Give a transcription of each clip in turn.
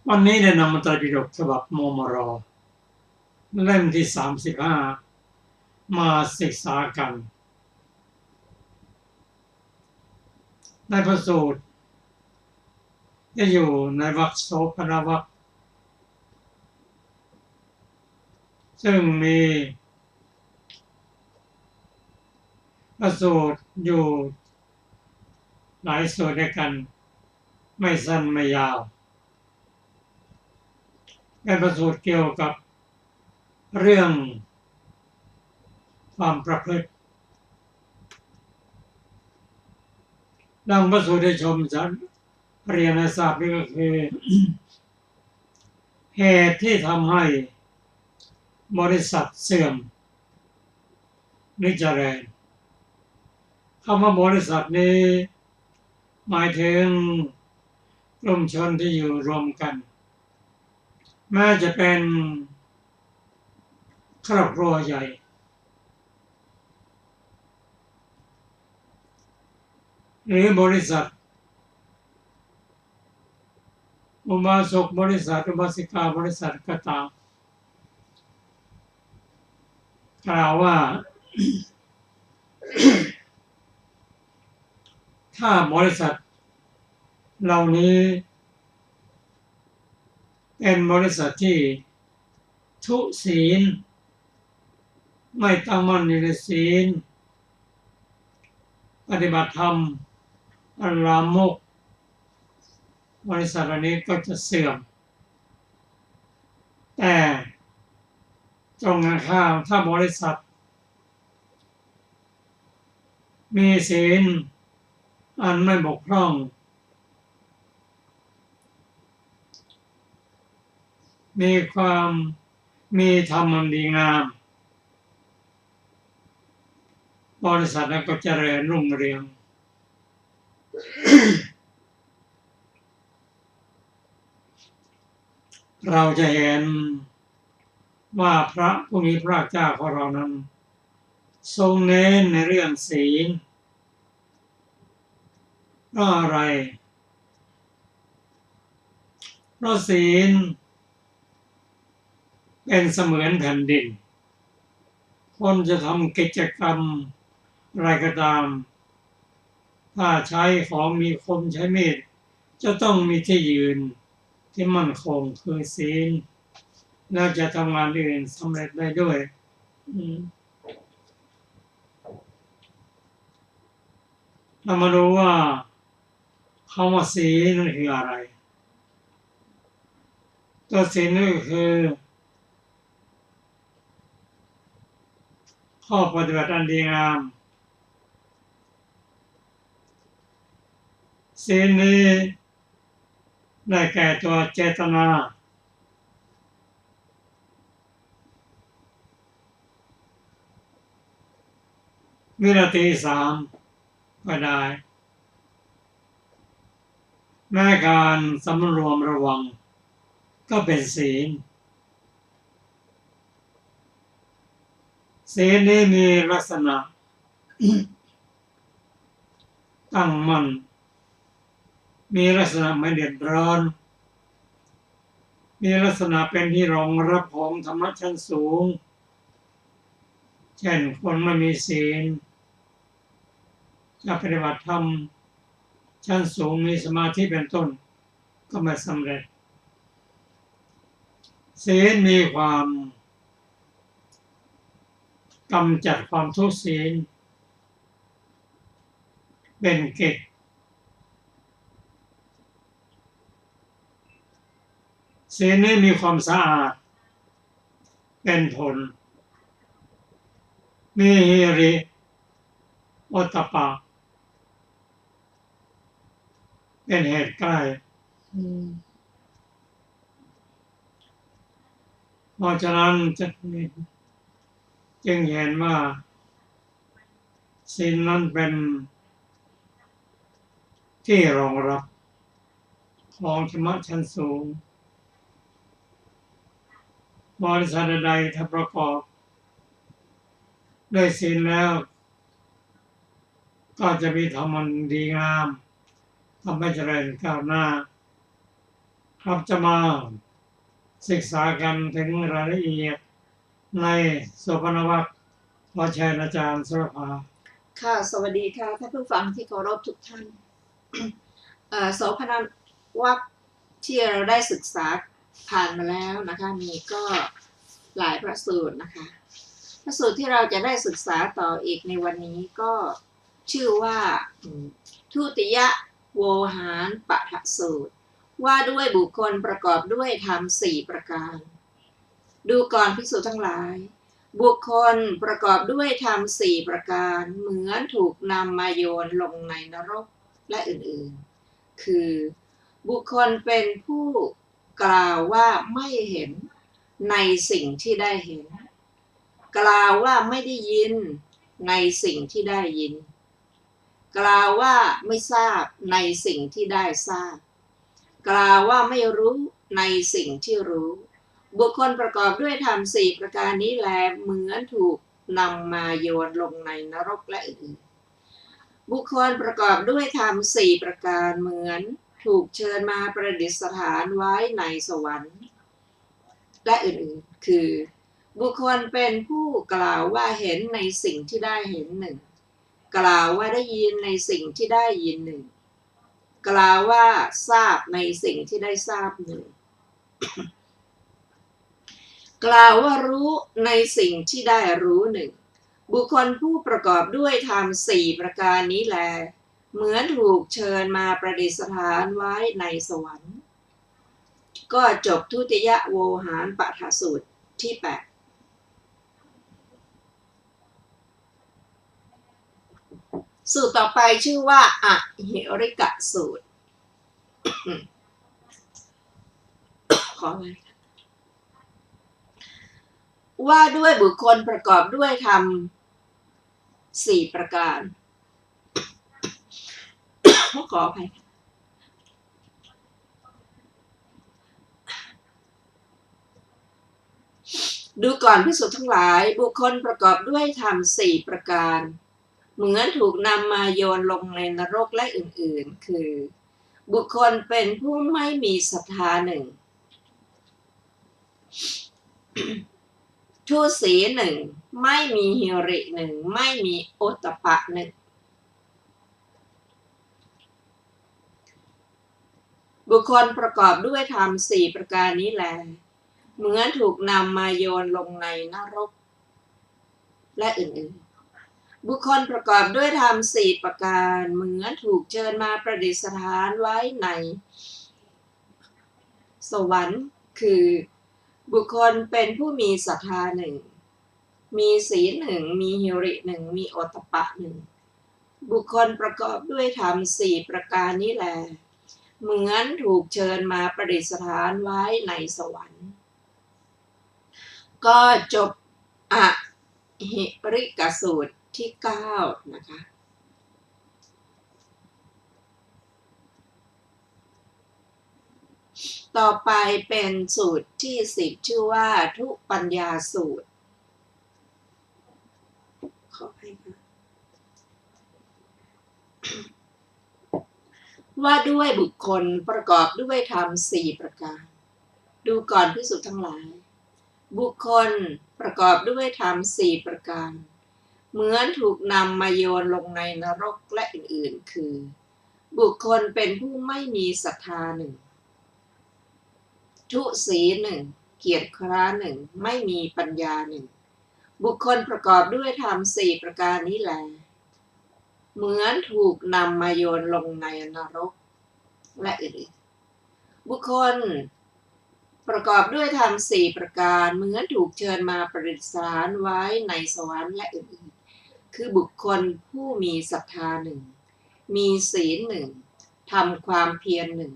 วันนี้ได้นำมาตราปิฎกฉบับมมรเล่มที่35มาศึกษากันในพระสูตรที่อยู่ในวรรคโสภณวรรคซึ่งมีพระสูตรอยู่หลายสูตรด้วยกันไม่สั้นไม่ยาวเป็นพระสูตรเกี่ยวกับเรื่องความประพฤติดังพระสูตรได้ชมจะเรียนให้ทราบนี่ก็คือ เหตุที่ทำให้บริษัทเสื่อมหรือเจริญคำว่าบริษัทนี้หมายถึงกลุ่มชนที่อยู่รวมกันแม้จะเป็นครอบครัวใหญ่หรือบริษัทอุบาสกบริษัทอุบาสิกาบริษัทก็ตามกล่าวว่า ถ้าบริษัทเหล่านี้เป็นบริษัทที่ทุศีลไม่ตั้งมั่นอยู่ในศีลปฏิบัติธรรมอันลามกบริษัทเหล่านี้ก็จะเสื่อมแต่ตรงกันข้ามถ้าบริษัทมีศีลอันไม่บกพร่องมีความมีธรรมอันดีงามบริษัทนั้นก็เจริญรุ่งเรือง เราจะเห็นว่าพระผู้มีพระเจ้าของเรานั้นทรงเน้นในเรื่องศีลเพราะอะไรเพราะศีลเป็นเสมือนแผ่นดินคนจะทำกิจกรรมอะไรก็ตามถ้าใช้ของมีคมใช้มีดจะต้องมีที่ยืนที่มั่นคงคือศีลแล้วจะทำงานอื่นสำเร็จได้ด้วยเรามาดูว่าคำว่าศีลนั่นคืออะไรตัวศีลนี่คือข้อปฏิบัติอันดีงามศีลนี้ได้แก่ตัวเจตนาวิรติ3ก็ได้แม้การสำรวมระวังก็เป็นศีลศีลนี้มีลักษณะ ตั้งมั่นมีลักษณะไม่เดือดร้อนมีลักษณะเป็นที่รองรับของธรรมะชั้นสูงเช่นคนไม่มีศีลจะปฏิบัติธรรมชั้นสูงมีสมาธิเป็นต้นก็ไม่สำเร็จศีลมีความกำจัดความทุศีลเป็นกิจศีลนี้มีความสะอาดเป็นผลมีหิริโอตตัปปะเป็นเหตุใกล้เพราะฉะนั้นจึงเห็นว่าศีลนั้นเป็นที่รองรับของธรรมะชั้นสูงบริษัทใดถ้าประกอบด้วยศีลแล้วก็จะมีธรรมอันดีงามทำให้เจริญก้าวหน้า ครับจะมาศึกษากันถึงรายละเอียดในโสภณวรรคขอเชิญอาจารย์สุรภาค่ะสวัสดีค่ะท่านผู้ฟังที่เคารพทุกท่านโสภณวรรคที่เราได้ศึกษาผ่านมาแล้วนะคะมีก็หลายพระสูตรนะคะพระสูตรที่เราจะได้ศึกษาต่ออีกในวันนี้ก็ชื่อว่าทุติยโวหารปฐสูตรว่าด้วยบุคคลประกอบด้วยธรรม4ประการดูก่อนภิกษุทั้งหลายบุคคลประกอบด้วยธรรม4ประการเหมือนถูกนำมาโยนลงในนรกและอื่นๆคือบุคคลเป็นผู้กล่าวว่าไม่เห็นในสิ่งที่ได้เห็นกล่าวว่าไม่ได้ยินในสิ่งที่ได้ยินกล่าวว่าไม่ทราบในสิ่งที่ได้ทราบกล่าวว่าไม่รู้ในสิ่งที่รู้บุคคลประกอบด้วยธรรม4ประการนี้แลเหมือนถูกนำมาโยนลงในนรกและอื่นๆบุคคลประกอบด้วยธรรม4ประการเหมือนถูกเชิญมาประดิษฐานไว้ในสวรรค์และอื่นๆคือบุคคลเป็นผู้กล่าวว่าเห็นในสิ่งที่ได้เห็นหนึ่งกล่าวว่าได้ยินในสิ่งที่ได้ยินหนึ่งกล่าวว่าทราบในสิ่งที่ได้ทราบหนึ่งกล่าวว่ารู้ในสิ่งที่ได้รู้หนึ่งบุคคลผู้ประกอบด้วยธรรม4ประการนี้แลเหมือนถูกเชิญมาประดิษฐานไว้ในสวรรค์ก็จบทุติยโวหารปฐสูตรที่8สูตรต่อไปชื่อว่าอหิริกสูตรขออะไรว่าด้วยบุคคลประกอบด้วยธรรม4ประการขออภัยดูก่อนภิกษุทั้งหลายบุคคลประกอบด้วยธรรม4ประการเหมือนถูกนำมาโยนลงในนรกและอื่นๆคือบุคคลเป็นผู้ไม่มีศรัทธาหนึ่งทุศีหนึ่งไม่มีหิริหนึ่งไม่มีโอตตัปปะหนึ่งบุคคลประกอบด้วยธรรม4ประการนี้แลเหมือนถูกนำมาโยนลงในนรกและอื่นๆบุคคลประกอบด้วยธรรม4ประการเหมือนถูกเชิญมาประดิษฐานไว้ในสวรรค์คือบุคคลเป็นผู้มีศรัทธาหนึ่งมีศีลหนึ่งมีหิริหนึ่งมีโอตตัปปะหนึ่งบุคคลประกอบด้วยธรรม4ประการนี้แลเหมือนถูกเชิญมาประดิษฐานไว้ในสวรรค์ก็จบอหิริกสูตรที่9นะคะต่อไปเป็นสูตรที่10ชื่อว่าทุปัญญาสูตรขอให้ค่ะว่าด้วยบุคคลประกอบด้วยธรรม4ประการดูก่อนภิกษุทั้งหลายบุคคลประกอบด้วยธรรม4ประการเหมือนถูกนำมาโยนลงในนรกและอื่นๆคือบุคคลเป็นผู้ไม่มีศรัทธาหนึ่งทุศีหนึ่งเกียรติคร้าหนึ่งไม่มีปัญญาหนึ่งบุคคลประกอบด้วยธรรม4ประการนี้แลเหมือนถูกนำมาโยนลงในนรกและอื่นๆบุคคลประกอบด้วยธรรม4ประการเหมือนถูกเชิญมาประดิษฐานไว้ในสวรรค์และอื่นๆคือบุคคลผู้มีศรัทธาหนึ่งมีศีลหนึ่งทำความเพียรหนึ่ง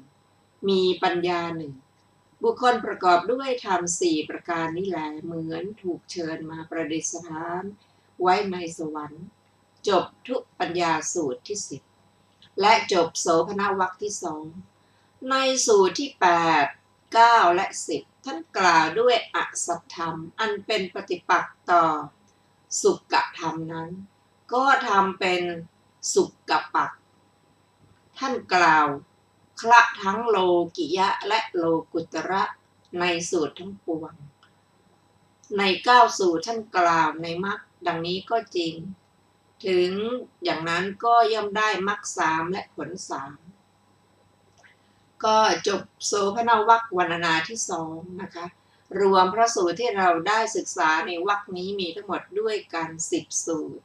มีปัญญาหนึ่งบุคคลประกอบด้วยธรรม4ประการนี้แลเหมือนถูกเชิญมาประดิษฐานไว้ในสวรรค์จบทุปัญญาสูตรที่10และจบโสภณวรรคที่2ในสูตรที่8 9และ10ท่านกล่าวด้วยอสัตธรรมอันเป็นปฏิปักษ์ต่อสุกธรรมนั้นก็ทำเป็นสุกปักษ์ท่านกล่าว คละทั้งโลกิยะและโลกุตระในสูตรทั้งปวงใน9สูตรท่านกล่าวในมรรคดังนี้ก็จริงถึงอย่างนั้นก็ย่อมได้มรรค3และผล3ก็จบโสภณวรรควรรณนาที่2นะคะรวมพระสูตรที่เราได้ศึกษาในวรรคนี้มีทั้งหมดด้วยกัน10สูตร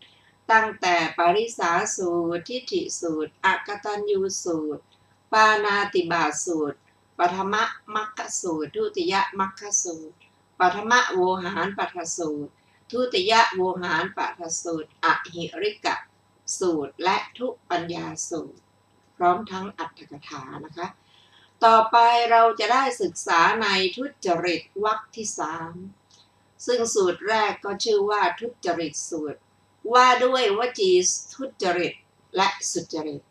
ตั้งแต่ปริสาสูตรทิฏฐิสูตรอกตัญญูสูตรปาณาติบาตสูตรปฐมมัคคสูตรทุติยมัคคสูตรปฐมโวหารปัฏฐสูตรทุติยโวหารปัฏฐสูตรอหิริกสูตรและทุปัญญาสูตรพร้อมทั้งอรรถกถานะคะต่อไปเราจะได้ศึกษาในทุจริตวรรคที่3ซึ่งสูตรแรกก็ชื่อว่าทุจริตสูตรว่าด้วยวจีทุจริตและสุจริต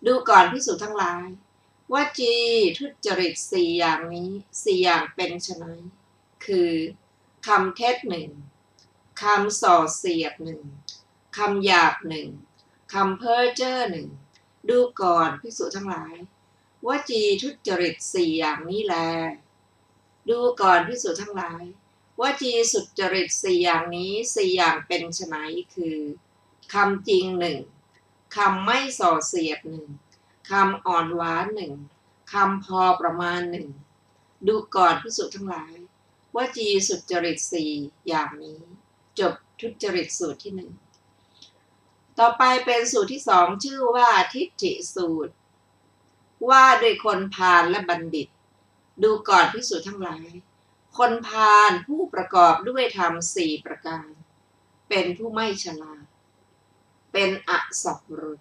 ดูก่อนภิกษุทั้งหลายวจีทุจริต4อย่างนี้4อย่างเป็นไฉนคือคำเท็จ1คำส่อเสียด1คำหยาบ1คำเพ้อเจ้อ1ดูก่อนภิกษุทั้งหลายวจีทุจริต4อย่างนี้แลดูก่อนภิกษุทั้งหลายวจีสุจริต4อย่างนี้4อย่างเป็นไฉนคือคำจริง1คำไม่ส่อเสียด1คำอ่อนหวาน1คำพอประมาณ1ดูก่อนภิกษุทั้งหลายวจีสุจริต4อย่างนี้จบทุจริตสูตรที่1ต่อไปเป็นสูตรที่2ชื่อว่าทิฏฐิสูตรว่าด้วยคนพาลและบัณฑิตดูก่อนภิกษุทั้งหลายคนพาลผู้ประกอบด้วยธรรม4ประการเป็นผู้ไม่ฉลาดเป็นอสัพพุรุษ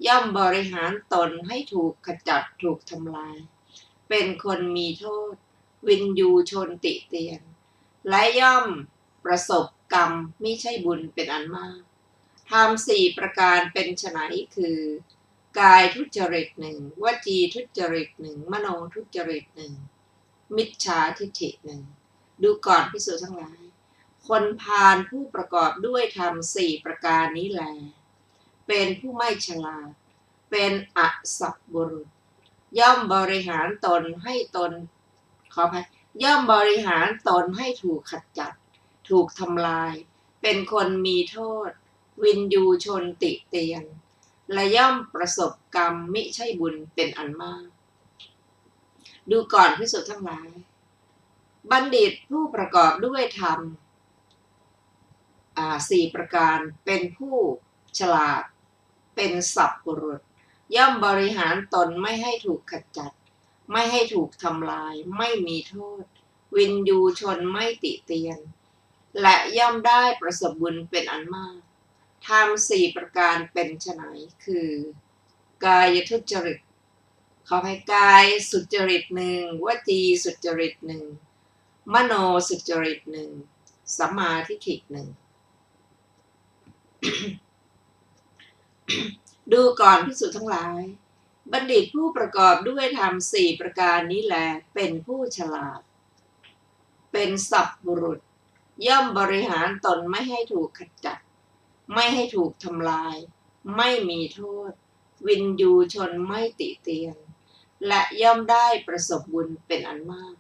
ย่อมบริหารตนให้ถูกขจัดถูกทำลายเป็นคนมีโทษวินยูชนติเตียนและย่อมประสบกรรมมิใช่บุญเป็นอันมากธรรม4ประการเป็นไฉนคือกายทุจริต1วจีทุจริต1มโนทุจริต1มิจฉาทิฏฐิ1ดูก่อนภิกษุทั้งหลายคนพาลผู้ประกอบด้วยธรรม4ประการนี้แลเป็นผู้ไม่ฉลาดเป็นอสัพบุรุษย่อมบริหารตนให้ตนย่อมบริหารตนให้ถูกขจัดถูกทำลายเป็นคนมีโทษวินยูชนติเตียนและย่อมประสบกรรมมิใช่บุญเป็นอันมากดูก่อนภิกษุทั้งหลายบัณฑิตผู้ประกอบด้วยธรรม4ประการเป็นผู้ฉลาดเป็นสัพปุรุษย่อมบริหารตนไม่ให้ถูกขจัดไม่ให้ถูกทำลายไม่มีโทษวินยูชนไม่ติเตียนและย่อมได้ประสบบุญเป็นอันมากธรรม4ประการเป็นไฉนคือกายทุจริตขอให้กายสุจริต1วจีสุจริต1มโนสุจริต1สัมมาทิฏฐิ1ดูก่อนภิกษุทั้งหลายบัณฑิตผู้ประกอบด้วยธรรม4ประการนี้แลเป็นผู้ฉลาดเป็นสัพบุรุษย่อมบริหารตนไม่ให้ถูกขจัดไม่ให้ถูกทำลายไม่มีโทษวินยูชนไม่ติเตียนและย่อมได้ประสบบุญเป็นอันมาก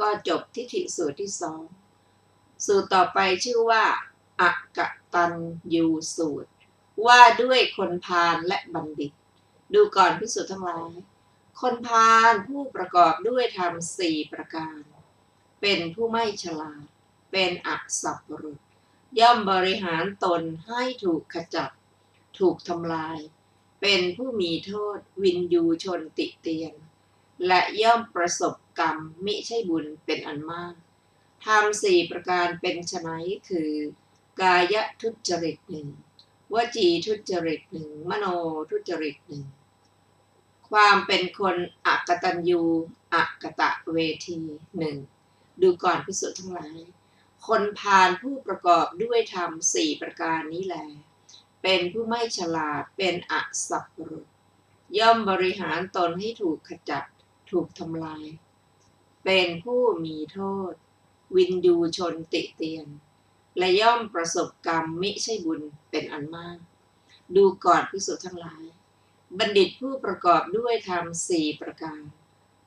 ก็จบทิฏฐิสูตรที่2สูตรต่อไปชื่อว่าอกตัญญูสูตรว่าด้วยคนพาลและบัณฑิตดูก่อนภิกษุทั้งหลายคนพาลผู้ประกอบด้วยธรรม4ประการเป็นผู้ไม่ฉลาดเป็นอสัพพุรุษย่อมบริหารตนให้ถูกขจัดถูกทำลายเป็นผู้มีโทษวินยูชนติเตียนและย่อมประสบกรรมมิใช่บุญเป็นอันมากธรรม4ประการเป็นไฉนคือกายทุจริต1วจีทุจริต1มโนทุจริต1ความเป็นคนอกตัญญูอกตเวที1ดูก่อนภิกษุทั้งหลายคนพาลผู้ประกอบด้วยธรรม4ประการนี้แลเป็นผู้ไม่ฉลาดเป็นอสัพพุรุษย่อมบริหารตนให้ถูกขจัดถูกทำลายเป็นผู้มีโทษวินยูชนติเตียนและย่อมประสบกรรมมิใช่บุญเป็นอันมากดูก่อนภิกษุทั้งหลาย บัณฑิตผู้ประกอบด้วยธรรมสี่ประการ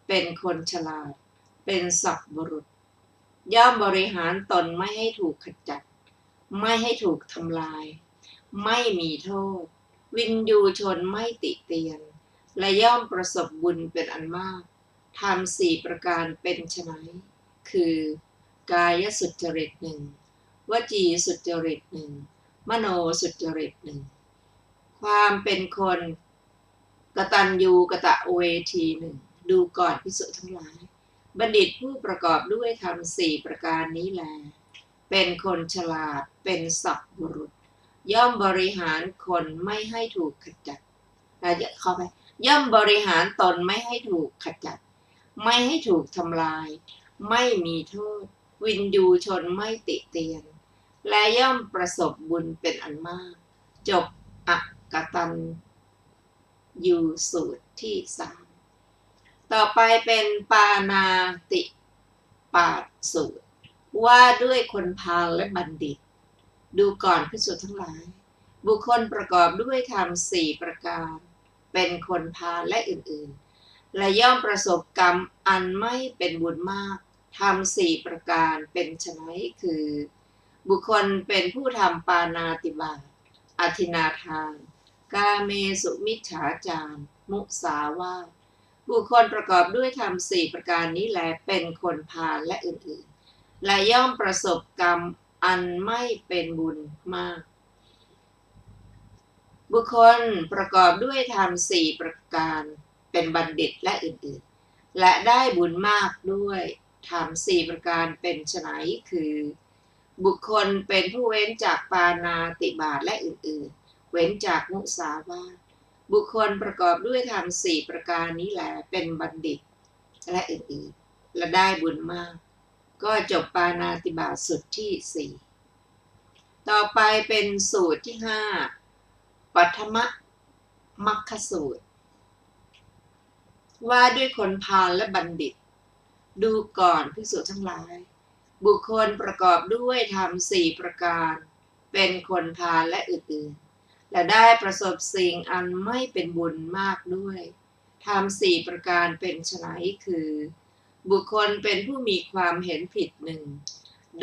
เป็นคนฉลาดเป็นสัพบุรุษย่อมบริหารตนไม่ให้ถูกขจัดไม่ให้ถูกทำลายไม่มีโทษวินยูชนไม่ติเตียนและย่อมประสบบุญเป็นอันมากทำสี่ประการเป็นไฉนคือกายสุจริตหนึ่งวจีสุจริตหนึ่งมโนสุจริตหนึ่งความเป็นคนกตัญญูกตเวทีหนึ่งดูก่อนภิกษุทั้งหลายบัณฑิตผู้ประกอบด้วยธรรมสี่ประการนี้แลเป็นคนฉลาดเป็นสัพบุรุษย่อมบริหารคนไม่ให้ถูกขจัดเข้าไปย่อมบริหารตนไม่ให้ถูกขจัดไม่ให้ถูกทำลายไม่มีโทษวินยูชนไม่ติเตียนและย่อมประสบบุญเป็นอันมากจบอกตัญญูสูตรที่3ต่อไปเป็นปานาติปาตสูตรว่าด้วยคนพาลและบัณฑิตดูก่อนภิกษุทั้งหลายบุคคลประกอบด้วยธรรมสี่ประการเป็นคนพาลและอื่นๆและย่อมประสบกรรมอันไม่เป็นบุญมากธรรมสี่ประการเป็นไฉนคือบุคคลเป็นผู้ทำปาณาติบาตอทินาทานกาเมสุมิจฉาจารมุสาวาทบุคคลประกอบด้วยธรรมสี่ประการนี้แลเป็นคนพาลและอื่นๆและย่อมประสบกรรมอันไม่เป็นบุญมากบุคคลประกอบด้วยธรรมสี่ประการเป็นบัณฑิตและอื่นๆและได้บุญมากด้วยธรรมสี่ประการเป็นไฉนคือบุคคลเป็นผู้เว้นจากปาณาติบาตและอื่นๆเว้นจากมุสาวาทบุคคลประกอบด้วยธรรมสี่ประการนี้แหละเป็นบัณฑิตและอื่นๆและได้บุญมากก็จบปาณาติบาตสูตรที่4ต่อไปเป็นสูตรที่5ปัฐมมัคคสูตรว่าด้วยคนพาลและบัณฑิตดูก่อนภิกษุทั้งหลายบุคคลประกอบด้วยธรรมสี่ประการเป็นคนพาลและอื่นๆและได้ประสบสิ่งอันไม่เป็นบุญมากด้วยธรรมสี่ประการเป็นไฉนคือบุคคลเป็นผู้มีความเห็นผิดหนึ่ง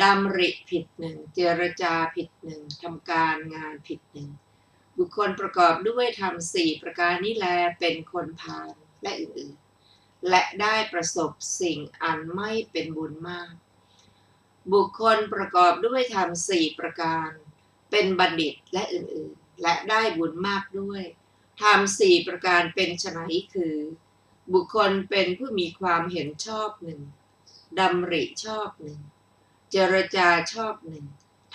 ดำริผิดหนึ่งเจรจาผิดหนึ่งทำการงานผิดหนึ่งบุคคลประกอบด้วยธรรมสี่ประการนี้แลเป็นคนพาลและอื่นๆและได้ประสบสิ่งอันไม่เป็นบุญมากบุคคลประกอบด้วยธรรมสี่ประการเป็นบัณฑิตและอื่นๆและได้บุญมากด้วยธรรมสี่ประการเป็นไฉนคือบุคคลเป็นผู้มีความเห็นชอบหนึ่งดำริชอบหนึ่งเจรจาชอบหนึ่ง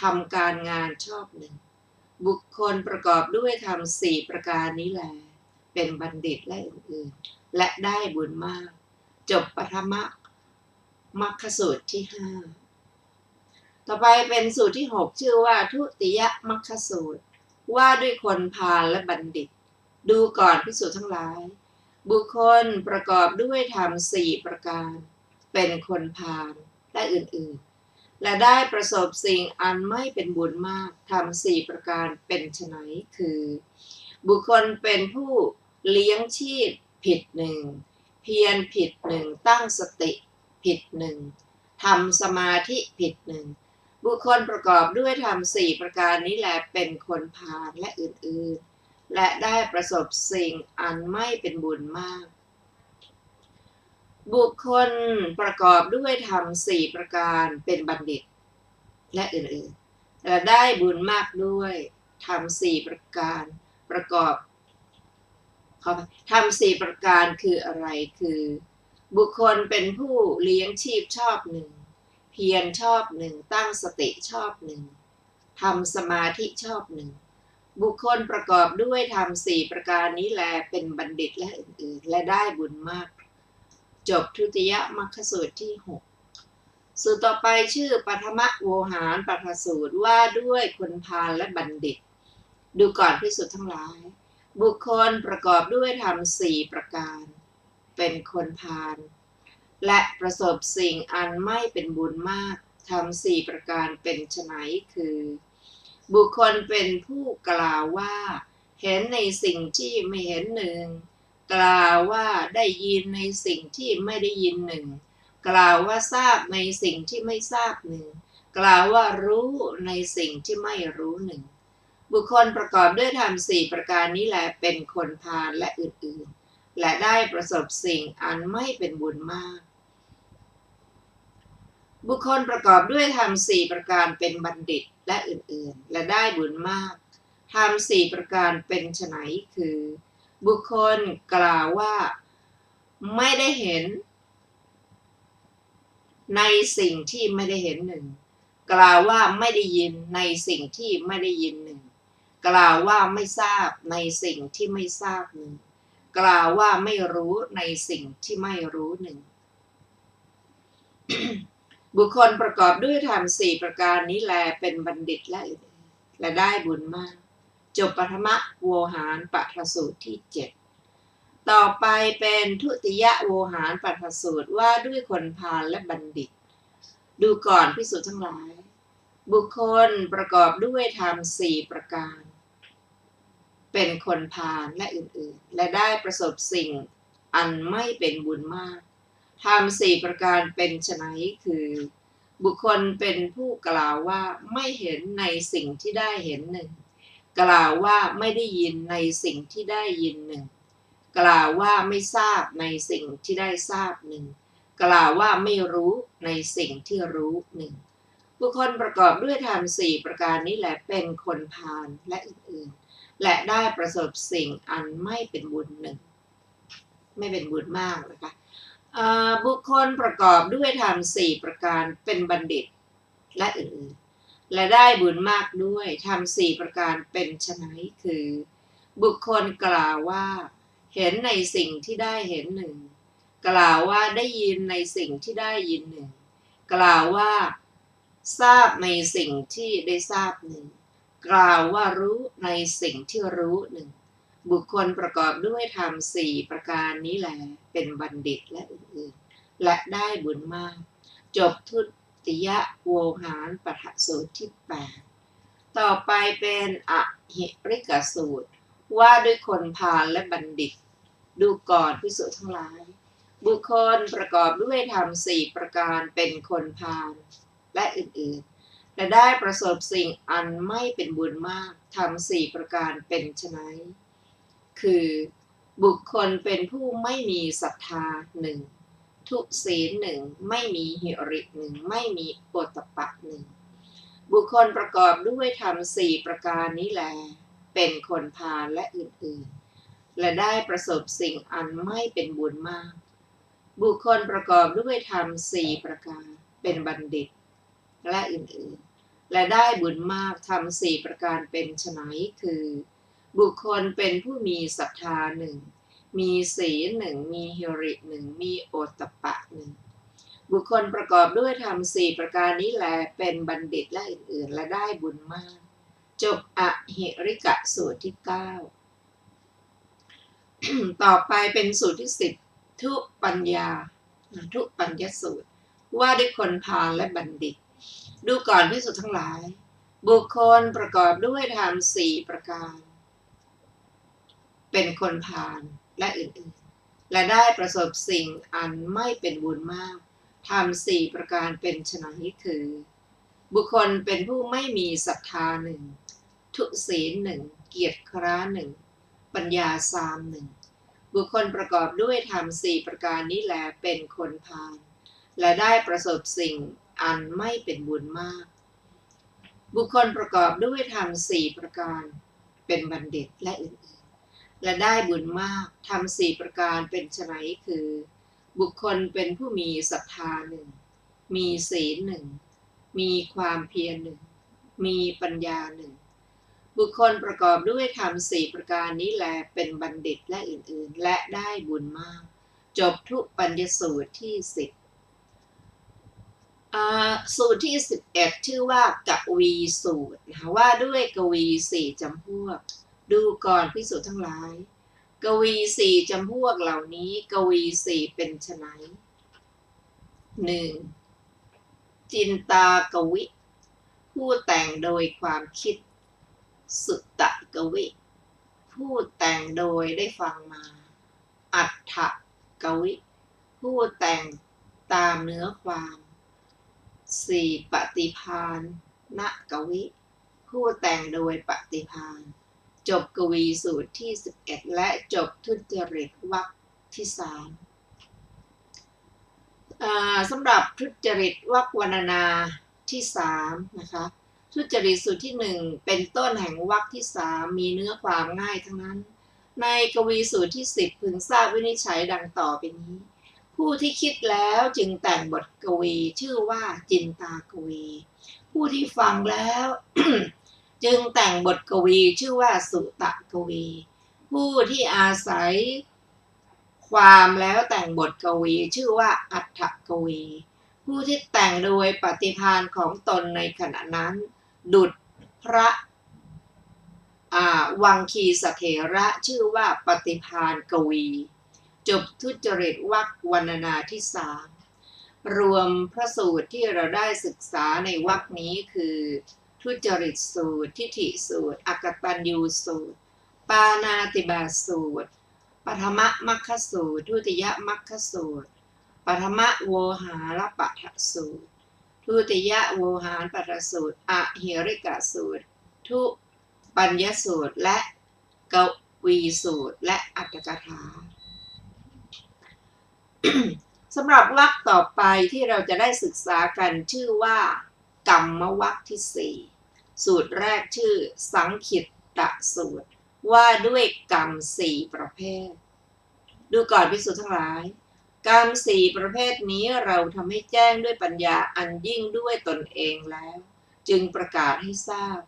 ทำการงานชอบหนึ่งบุคคลประกอบด้วยธรรมสี่ประการนี้แลเป็นบัณฑิตและอื่นๆและได้บุญมากจบปฐมมัคคสูตรที่5ต่อไปเป็นสูตรที่6ชื่อว่าทุติยมัคคสูตรว่าด้วยคนพาลและบัณฑิตดูก่อนภิกษุทั้งหลายบุคคลประกอบด้วยธรรมสี่ประการเป็นคนพาลและอื่นๆและได้ประสบสิ่งอันไม่เป็นบุญมากธรรมสี่ประการเป็นไฉนคือบุคคลเป็นผู้เลี้ยงชีพผิดหนึ่งเพียรผิดหนึ่งตั้งสติผิดหนึ่งทำสมาธิผิดหนึ่งบุคคลประกอบด้วยธรรมสี่ประการนี้แหละเป็นคนพาลและอื่นๆและได้ประสบสิ่งอันไม่เป็นบุญมากบุคคลประกอบด้วยธรรมสี่ประการเป็นบัณฑิตและอื่นๆและได้บุญมากด้วยธรรมสี่ประการประกอบธรรมสี่ประการคืออะไรคือบุคคลเป็นผู้เลี้ยงชีพชอบหนึ่งเพียรชอบหนึ่งตั้งสติชอบหนึ่งทำสมาธิชอบหนึ่งบุคคลประกอบด้วยธรรมสี่ประการนี้แลเป็นบัณฑิตและอื่นๆและได้บุญมากจบทุติยมัคคสูตรที่6สูตรต่อไปชื่อปัฐมโวหารปัฐสูตรว่าด้วยคนพาลและบัณฑิตดูก่อนภิกษุทั้งหลายบุคคลประกอบด้วยธรรมสี่ประการเป็นคนพาลและประสบสิ่งอันไม่เป็นบุญมากธรรมสี่ประการเป็นไฉนคือบุคคลเป็นผู้กล่าวว่า เห็นในสิ่งที่ไม่เห็นหนึ่งกล่าวว่าได้ยินในสิ่งที่ไม่ได้ยินหนึ่งกล่าวว่าทราบในสิ่งที่ไม่ทราบหนึ่งกล่าวว่ารู้ในสิ่งที่ไม่รู้หนึ่งบุคคลประกอบด้วยธรรมสี่ประการนี้แหละเป็นคนพาลและอื่นๆและได้ประสบสิ่งอันไม่เป็นบุญมากบุคคลประกอบด้วยธรรมสี่ประการเป็นบัณฑิตและอื่นๆและได้บุญมากธรรมสี่ประการเป็นไฉนคือบุคคลกล่าวว่าไม่ได้เห็นในสิ่งที่ไม่ได้เห็นหนึ่งกล่าวว่าไม่ได้ยินในสิ่งที่ไม่ได้ยินหนึ่งกล่าวว่าไม่ทราบในสิ่งที่ไม่ทราบหนึ่งกล่าวว่าไม่รู้ในสิ่งที่ไม่รู้หนึ่ง บุคคลประกอบด้วยธรรมสี่ประการนี้แลเป็นบัณฑิตและได้บุญมากจบปฐมโวหารปัทสูตรที่7ต่อไปเป็นทุติยโวหารปัทสูตรว่าด้วยคนพาลและบัณฑิตดูก่อนภิกษุทั้งหลายบุคคลประกอบด้วยธรรมสี่ประการเป็นคนพาลและอื่นๆและได้ประสบสิ่งอันไม่เป็นบุญมากธรรมสี่ประการเป็นไฉนคือบุคคลเป็นผู้กล่าวว่าไม่เห็นในสิ่งที่ได้เห็นหนึ่งกล่าวว่าไม่ได้ยินในสิ่งที่ได้ยินหนึ่งกล่าวว่าไม่ทราบในสิ่งที่ได้ทราบหนึ่งกล่าวว่าไม่รู้ในสิ่งที่รู้หนึ่งบุคคลประกอบด้วยธรรมสี่ประการนี้แหละเป็นคนพาลและอื่นๆและได้ประสบสิ่งอันไม่เป็นบุญหนึ่งไม่เป็นบุญมากนะคะบุคคลประกอบด้วยธรรมสี่ประการเป็นบัณฑิตและอื่นๆและได้บุญมากด้วยธรรมสี่ประการเป็นไฉนคือบุคคลกล่าวว่าเห็นในสิ่งที่ได้เห็นหนึ่งกล่าวว่าได้ยินในสิ่งที่ได้ยินหนึ่งกล่าวว่าทราบในสิ่งที่ได้ทราบหนึ่งกล่าวว่ารู้ในสิ่งที่รู้หนึ่งบุคคลประกอบด้วยธรรมสี่ประการนี้แหละเป็นบัณฑิตและอื่นๆและได้บุญมากจบทุติยโวหารปัทสูตรที่8ต่อไปเป็นอหิริกสูตรว่าด้วยคนพาลและบัณฑิตดูก่อนภิกษุทั้งหลายบุคคลประกอบด้วยธรรมสี่ประการเป็นคนพาลและอื่นๆและได้ประสบสิ่งอันไม่เป็นบุญมากธรรมสี่ประการเป็นไฉนคือบุคคลเป็นผู้ไม่มีศรัทธาหนึ่งทุศีลหนึ่งไม่มีหิริหนึ่งไม่มีโอตตัปปะหนึ่งบุคคลประกอบด้วยธรรมสี่ประการนี้แลเป็นคนพาลและอื่นๆและได้ประสบสิ่งอันไม่เป็นบุญมากบุคคลประกอบด้วยธรรมสี่ประการเป็นบัณฑิตและอื่นๆและได้บุญมากธรรมสี่ประการเป็นไฉนคือบุคคลเป็นผู้มีศรัทธาหนึ่งมีศีลหนึ่งมีหิริหนึ่งมีโอตตัปปะหนึ่งบุคคลประกอบด้วยธรรมสี่ประการนี้แลเป็นบัณฑิตและอื่นๆและได้บุญมากจบอหิริกสูตรที่9 ต่อไปเป็นสูตรที่10ทุปัญญาสูตรว่าด้วยคนพาลและบัณฑิตดูก่อนภิกษุทั้งหลายบุคคลประกอบด้วยธรรมสี่ประการเป็นคนพาลและอื่นๆและได้ประสบสิ่งอันไม่เป็นบุญมากธรรมสี่ประการเป็นไฉนคือบุคคลเป็นผู้ไม่มีศรัทธาหนึ่งทุศีลหนึ่งเกียรติคร้าหนึ่งปัญญาสามหนึ่งบุคคลประกอบด้วยธรรมสี่ประการนี้แลเป็นคนพาลและได้ประสบสิ่งอันไม่เป็นบุญมากบุคคลประกอบด้วยธรรมสี่ประการเป็นบัณฑิตและอื่นๆและได้บุญมากธรรมสี่ประการเป็นไฉนคือบุคคลเป็นผู้มีศรัทธาหนึ่งมีศีลหนึ่งมีความเพียรหนึ่งมีปัญญาหนึ่งบุคคลประกอบด้วยธรรมสี่ประการนี้แลเป็นบัณฑิตและอื่นๆและได้บุญมากจบทุปัญญสูตรที่10สูตรที่11ชื่อว่ากวีสูตรนะคะว่าด้วยกวีสี่จำพวกดูก่อนภิกษุทั้งหลายกวีสี่จำพวกเหล่านี้กวีสี่เป็นไฉน 1. จินตากวิผู้แต่งโดยความคิดสุตตกวิผ ผู้แต่งโดยได้ฟังมา อัฏฐกวิผู้แต่งตามเนื้อความ4ปฏิภาณณกวิผู้แต่งโดยปฏิภาณจบกวีสูตรที่11และจบทุจริตวรรคที่3สำหรับทุจริตวรรควรรณนาที่3นะคะทุจริตสูตรที่1เป็นต้นแห่งวรรคที่3มีเนื้อความง่ายทั้งนั้นในกวีสูตรที่10พึงทราบวินิจฉัยดังต่อไปนี้ผู้ที่คิดแล้วจึงแต่งบทกวีชื่อว่าจินตากวีผู้ที่ฟังแล้ว จึงแต่งบทกวีชื่อว่าสุตกวีผู้ที่อาศัยความแล้วแต่งบทกวีชื่อว่าอัฏฐกวีผู้ที่แต่งโดยปฏิภาณของตนในขณะนั้นดุจพระวังคีสเถระชื่อว่าปฏิภาณกวีจบทุจริตวรรควรรณนาที่3รวมพระสูตรที่เราได้ศึกษาในวรรคนี้คือทุจริตสูตรทิฏฐิสูตรอกตัญญูสูตรปาณาติบาตสูตรปฐมมัคคสูตรทุติยมัคคสูตรปฐมโวหารปัฏฐสูตรทุติยโวหารปัฏฐสูตรอหิริกสูตรทุปัญญสูตรและกวีสูตรและอัตถกถา สำหรับวรรคต่อไปที่เราจะได้ศึกษากันชื่อว่ากรรมวรรคที่4สูตรแรกชื่อสังขิตตสูตรว่าด้วยกรรม4ประเภทดูก่อนภิกษุทั้งหลายกรรม4ประเภทนี้เราทำให้แจ้งด้วยปัญญาอันยิ่งด้วยตนเองแล้วจึงประกาศให้ทราบ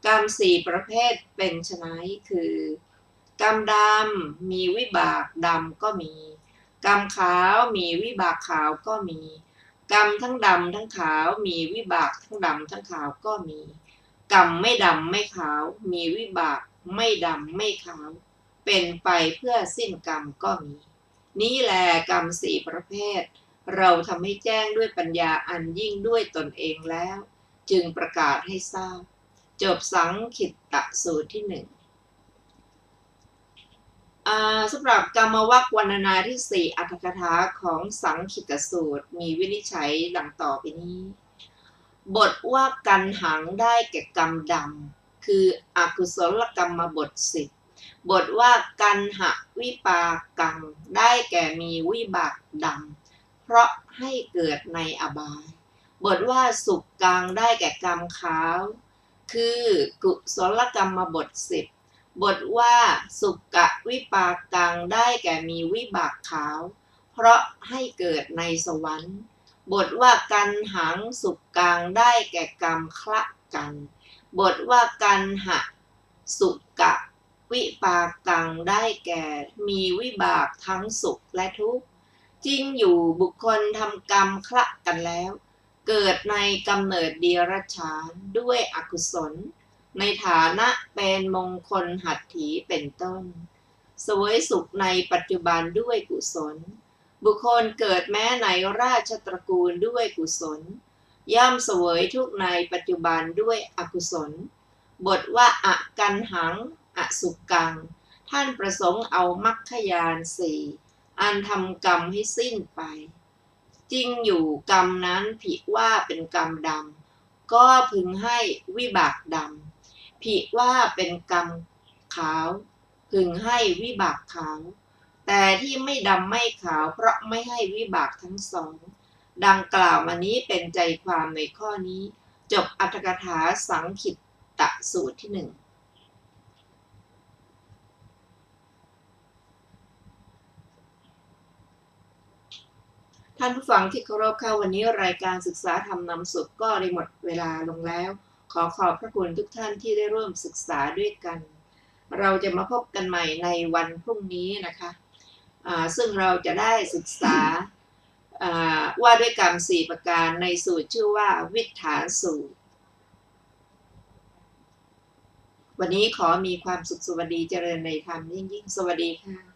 กรรม4ประเภทเป็นไฉนคือกรรมดำมีวิบากดำก็มีกรรมขาวมีวิบากขาวก็มีกรรมทั้งดำทั้งขาวมีวิบากทั้งดำทั้งขาวก็มีกรรมไม่ดำไม่ขาวมีวิบากไม่ดำไม่ขาวเป็นไปเพื่อสิ้นกรรมก็มีนี้แหละกรรม4ประเภทเราทำให้แจ้งด้วยปัญญาอันยิ่งด้วยตนเองแล้วจึงประกาศให้ทราบจบสังขิตตสูตรที่1สำหรับกรรมวรรควรรณนาที่4อัตถกถาของสังขิตสูตรมีวินิจฉัยดังต่อไปนี้บทว่ากันหังได้แก่กรรมดำคืออกุศลกรรมบท10บทว่ากันหวิปากังได้แก่มีวิบากดำเพราะให้เกิดในอบายบทว่าสุขกังได้แก่กรรมขาวคือกุศลกรรมบท10บทว่าสุกะวิปากังได้แก่มีวิบากขาวเพราะให้เกิดในสวรรค์บทว่ากันหังสุกกังได้แก่กรรมคละกันบทว่ากันหะสุกะวิปากังได้แก่มีวิบากทั้งสุขและทุกข์จริงอยู่บุคคลทำกรรมคละกันแล้วเกิดในกำเนิดเดรัจฉานด้วยอกุศลในฐานะเป็นมงคลหัตถีเป็นต้นเสวยสุขในปัจจุบันด้วยกุศลบุคคลเกิดแม้ในราชตระกูลด้วยกุศลย่อมเสวยทุกข์ในปัจจุบันด้วยอกุศลบทว่าอกันหังอสุกังท่านประสงค์เอามรรคญาณ4อันทำกรรมให้สิ้นไปจริงอยู่กรรมนั้นผิว่าเป็นกรรมดำก็พึงให้วิบากดำผิว่าเป็นกรรมขาวพึงให้วิบากขาวแต่ที่ไม่ดำไม่ขาวเพราะไม่ให้วิบากทั้งสองดังกล่าวมานี้เป็นใจความในข้อนี้จบอรรถกถาสังขิตตสูตรที่1ท่านผู้ฟังที่เคารพค่ะวันนี้รายการศึกษาธรรมนำสุขก็ได้หมดเวลาลงแล้วขอขอบพระคุณทุกท่านที่ได้ร่วมศึกษาด้วยกันเราจะมาพบกันใหม่ในวันพรุ่งนี้นะคะซึ่งเราจะได้ศึกษาว่าด้วยกรรม4ประการในสูตรชื่อว่าวิฏฐานสูตรวันนี้ขอมีความสุขสวัสดีเจริญในธรรมยิ่งๆสวัสดีค่ะ